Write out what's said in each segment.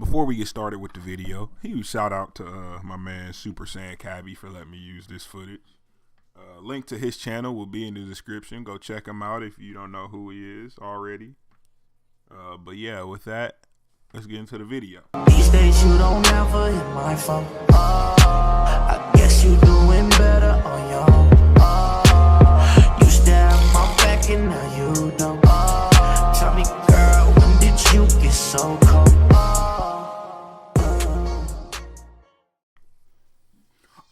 Before we get started with the video, huge shout out to my man Super Saiyan Cabby for letting me use this footage. Link to his channel will be in the description. Go check him out if you don't know who he is already. But yeah, with that, let's get into the video. These days you don't ever hit my phone. I guess you doing better on your own. You stare at my back and now you don't. Tell me, girl, when did you get so cold?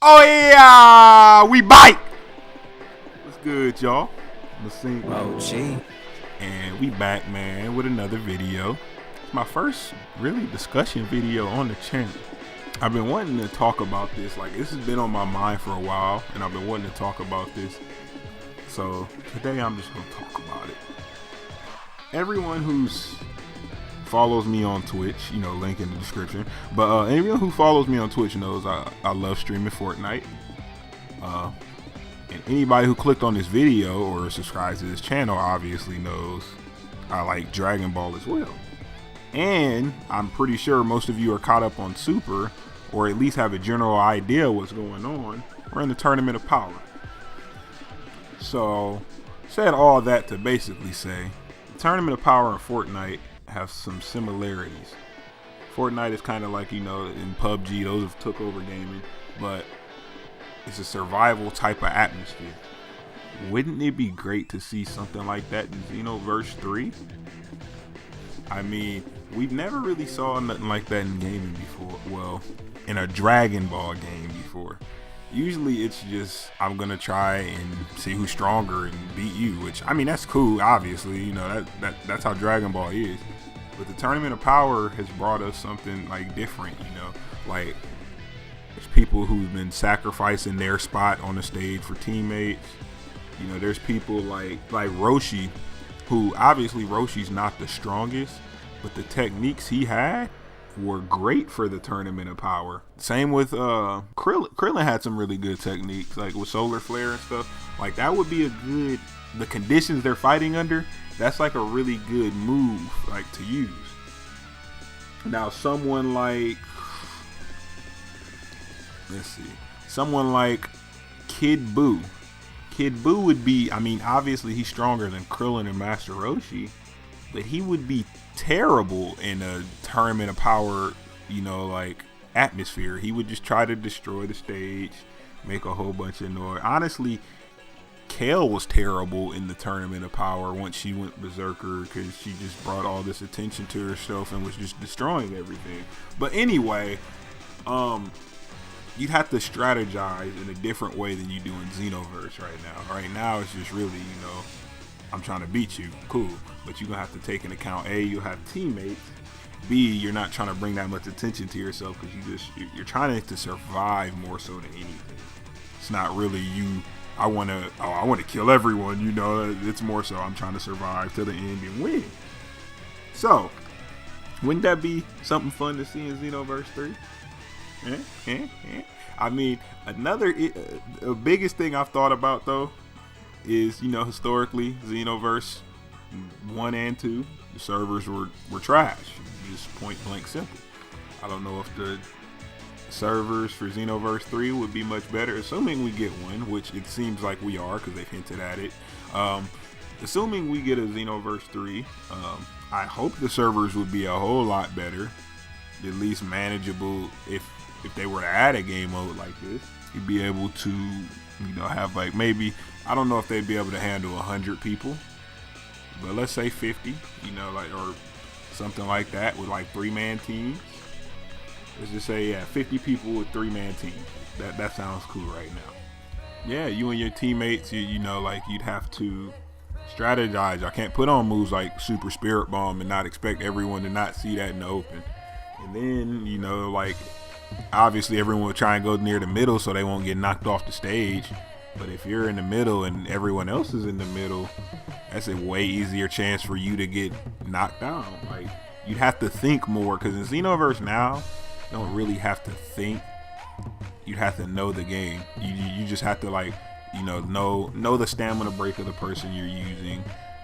Oh yeah, we bite. What's good, y'all? MasenkOG. And we back, man, with another video. It's my first really discussion video on the channel. I've been wanting to talk about this. Like, this has been on my mind for a while, and I've been wanting to talk about this. So today I'm just gonna talk about it. Everyone who's follows me on Twitch, you know, link in the description. But anyone who follows me on Twitch knows I love streaming Fortnite. And anybody who clicked on this video or subscribes to this channel obviously knows I like Dragon Ball as well. And I'm pretty sure most of you are caught up on Super, or at least have a general idea what's going on. We're in the Tournament of Power. So, said all that to basically say, the Tournament of Power and Fortnite have some similarities. Fortnite is kind of like, you know, in PUBG, those have took over gaming, but it's a survival type of atmosphere. Wouldn't it be great to see something like that in Xenoverse 3? I mean, we've never really saw nothing like that in gaming before. Well, in a Dragon Ball game before. Usually it's just, I'm gonna try and see who's stronger and beat you, which, I mean, that's cool, obviously, you know, that's how Dragon Ball is. But the Tournament of Power has brought us something like different, you know, like there's people who've been sacrificing their spot on the stage for teammates. You know, there's people like Roshi, who obviously Roshi's not the strongest, but the techniques he had were great for the Tournament of Power. Same with Krillin. Krillin had some really good techniques, like with solar flare and stuff. Like, that would be a good, the conditions they're fighting under, that's like a really good move, like, to use. Now someone like, let's see, someone like Kid Buu. Kid Buu would be, I mean, obviously he's stronger than Krillin and Master Roshi, but he would be terrible in a Tournament of Power, you know, like, atmosphere. He would just try to destroy the stage, make a whole bunch of noise. Honestly, Kale was terrible in the Tournament of Power once she went berserker, because she just brought all this attention to herself and was just destroying everything. But anyway, you'd have to strategize in a different way than you do in Xenoverse right now. Right now, it's just really, you know, I'm trying to beat you, cool. But you're gonna have to take into account, A, you have teammates. B, you're not trying to bring that much attention to yourself, because you're trying to survive more so than anything. It's not really you, I want to kill everyone, you know. It's more so I'm trying to survive to the end and win. So, wouldn't that be something fun to see in Xenoverse 3? I mean, the biggest thing I've thought about though is, you know, historically Xenoverse 1 and 2, the servers were trash, just point blank simple. I don't know if the servers for Xenoverse 3 would be much better, assuming we get one, which it seems like we are because they've hinted at it. Assuming we get a Xenoverse 3, I hope the servers would be a whole lot better, at least manageable. If they were to add a game mode like this, you'd be able to, you know, have like, maybe, I don't know if they'd be able to handle 100 people, but let's say 50, you know, like, or something like that with like 3-man teams. Let's just say, yeah, 50 people with 3-man teams. That sounds cool right now. Yeah, you and your teammates, you know, like, you'd have to strategize. I can't put on moves like Super Spirit Bomb and not expect everyone to not see that in the open. And then, you know, like, obviously everyone will try and go near the middle so they won't get knocked off the stage. But if you're in the middle and everyone else is in the middle, that's a way easier chance for you to get knocked down. Like, you'd have to think more, because in Xenoverse now, you don't really have to think. You'd have to know the game. You just have to, like, you know the stamina break of the person you're using.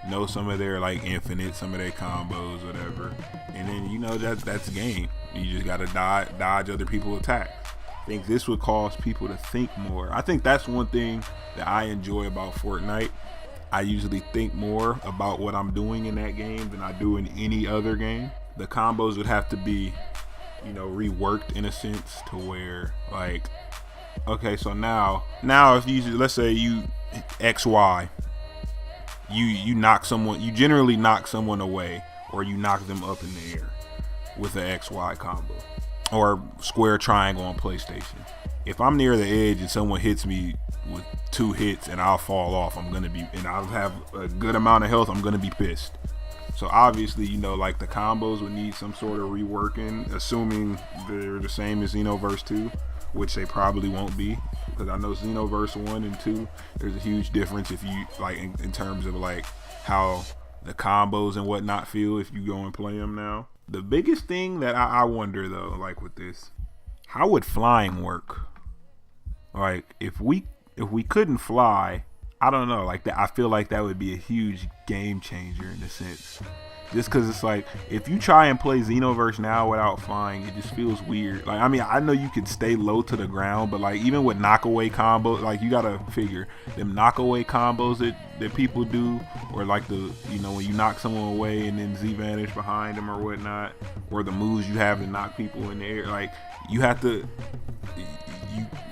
know some of their like infinite, some of their combos, whatever. And then you know that's game. You just gotta dodge other people's attacks. I think this would cause people to think more. I think that's one thing that I enjoy about Fortnite. I usually think more about what I'm doing in that game than I do in any other game. The combos would have to be, you know, reworked in a sense to where like, okay, so now if you, let's say you XY, you knock someone, you generally knock someone away, or you knock them up in the air with an XY combo or square triangle on PlayStation. If I'm near the edge and someone hits me with 2 hits and I'll fall off, I'm gonna be, and I'll have a good amount of health, I'm gonna be pissed. So obviously, you know, like the combos would need some sort of reworking, assuming they're the same as Xenoverse 2, which they probably won't be, because I know Xenoverse 1 and 2, there's a huge difference if you like in terms of like how the combos and whatnot feel if you go and play them now. The biggest thing that I wonder though, like with this, how would flying work? Like if we couldn't fly, I don't know, like that, I feel like that would be a huge game changer in a sense. Just because it's like, if you try and play Xenoverse now without flying, it just feels weird. Like, I mean, I know you can stay low to the ground, but like even with knockaway combos, like you gotta figure them knockaway combos that people do, or like the, you know, when you knock someone away and then Z vanish behind them or whatnot, or the moves you have to knock people in the air, like you have to,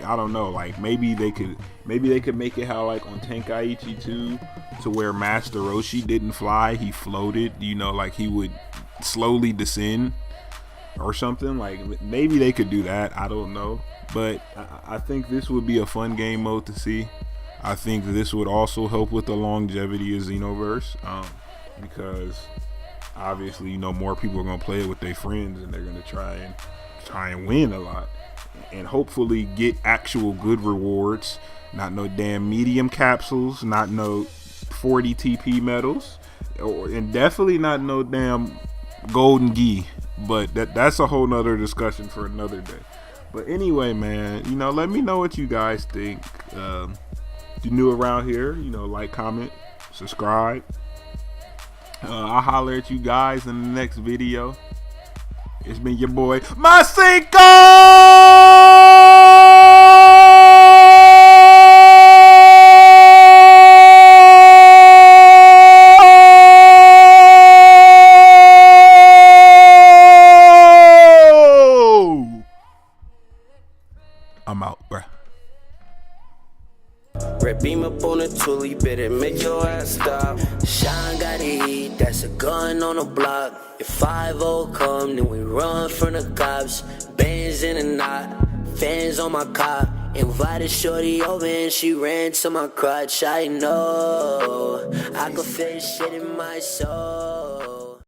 I don't know, like maybe they could make it how like on Tenkaichi 2, to where Master Roshi didn't fly, he floated, you know, like he would slowly descend or something. Like maybe they could do that, I don't know, but I think this would be a fun game mode to see. I think this would also help with the longevity of Xenoverse, because obviously, you know, more people are gonna play it with their friends and they're gonna try and win a lot and hopefully get actual good rewards, not no damn medium capsules, not no 40 TP medals, and definitely not no damn golden gi. But that's a whole nother discussion for another day. But anyway, man, you know, let me know what you guys think. If you're new around here, you know, like, comment, subscribe. I'll holler at you guys in the next video. It's been your boy MasenkOG. I'm out, bruh. Red beam up on the tool, you better make your ass stop. Shine gotta eat, that's a gun on the block. If 5-0 come, then we run from the cops. Bands in a knot, fans on my cop. Invited shorty over and she ran to my crotch. I know, I can feel shit in my soul.